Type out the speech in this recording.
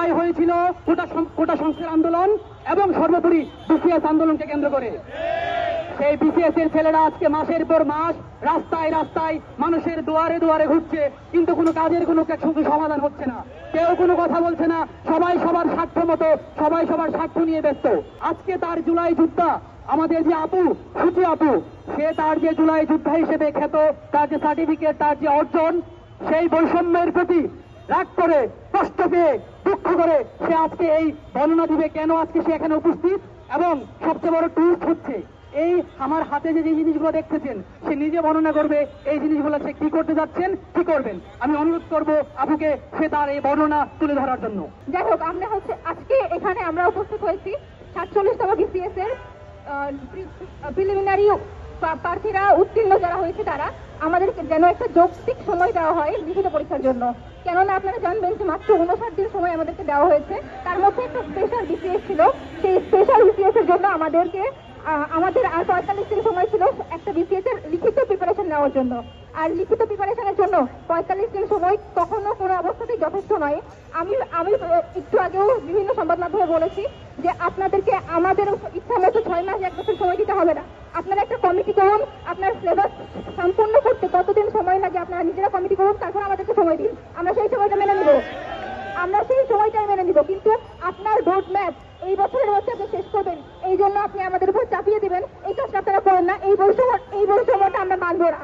জুলাই হয়েছিল কোটা সংস্কার আন্দোলন এবং সর্বোপরি বিসিএস আন্দোলনকে কেন্দ্র করে। সেই বিসিএস এর ছেলেরা আজকে মাসের পর মাস রাস্তায় রাস্তায় মানুষের দুয়ারে দুয়ারে ঘুরছে, কিন্তু কোনো কাজের কোনো সমাধান হচ্ছে না। কেউ কোনো কথা বলছে না, সবাই সবার স্বার্থ মতো, সবাই সবার স্বার্থ নিয়ে ব্যস্ত। আজকে তার জুলাই যোদ্ধা আমাদের যে আপু, সুচি আপু, সে তার যে জুলাই যোদ্ধা হিসেবে খ্যাত, তার যে সার্টিফিকেট, তার যে অর্জন, সেই বৈষম্যের প্রতি রাগ করে, কষ্ট পেয়ে, দুঃখ করে সে আজকে এই বর্ণনা দিবে কেন আজকে সে এখানে উপস্থিত। এবং সবচেয়ে বড় টুইস্ট হচ্ছে, এই আমার হাতে যে জিনিসগুলো দেখতেছেন, সে নিজে বর্ণনা করবে এই জিনিসগুলো সে কি করতে যাচ্ছেন, কি করবেন। আমি অনুরোধ করব আপুকে সে তার এই বর্ণনা তুলে ধরার জন্য। যাই হোক, আমরা আজকে এখানে আমরা উপস্থিত হয়েছি 47তম বিসিএস এর প্রিলিমিনারি প্রার্থীরা উত্তীর্ণ যারা হয়েছে তারা আমাদেরকে যেন একটা যৌক্তিক সময় দেওয়া হয় লিখিত পরীক্ষার জন্য। কেননা আপনারা জানবেন যে মাত্র 59 দিন সময় আমাদেরকে দেওয়া হয়েছে, তার মধ্যে একটা স্পেশাল বিসিএস ছিল। সেই স্পেশাল বিসিএস এর জন্য আমাদের আর 45 দিন সময় ছিল একটা বিসিএস এর লিখিত প্রিপারেশন নেওয়ার জন্য। আর লিখিত প্রিপারেশনের জন্য 45 দিন সময় কখনো কোনো অবস্থাতেই যথেষ্ট নয়। আমি একটু আগেও বিভিন্ন সংবাদ মাধ্যমে বলেছি যে আপনাদেরকে আমাদের ইচ্ছা মতো 6 মাস 1 বছর সময় দিতে হবে না। আপনারা একটা কমিটি করুন, আপনার সিলেবাস সম্পূর্ণ করতে কতদিন সময় লাগে আপনারা নিজেরা কমিটি করুন, তারপর আমাদেরকে সময় দিন, আমরা সেই সময়টা মেনে নিব। কিন্তু আপনার রোড ম্যাপ এই বছরের মধ্যে আপনি শেষ করবেন, এই জন্য আপনি আমাদের উপর চাপিয়ে দিবেন, এই কাজটা আপনারা করেন না। এই বৈষম্যটা আমরা মানব না।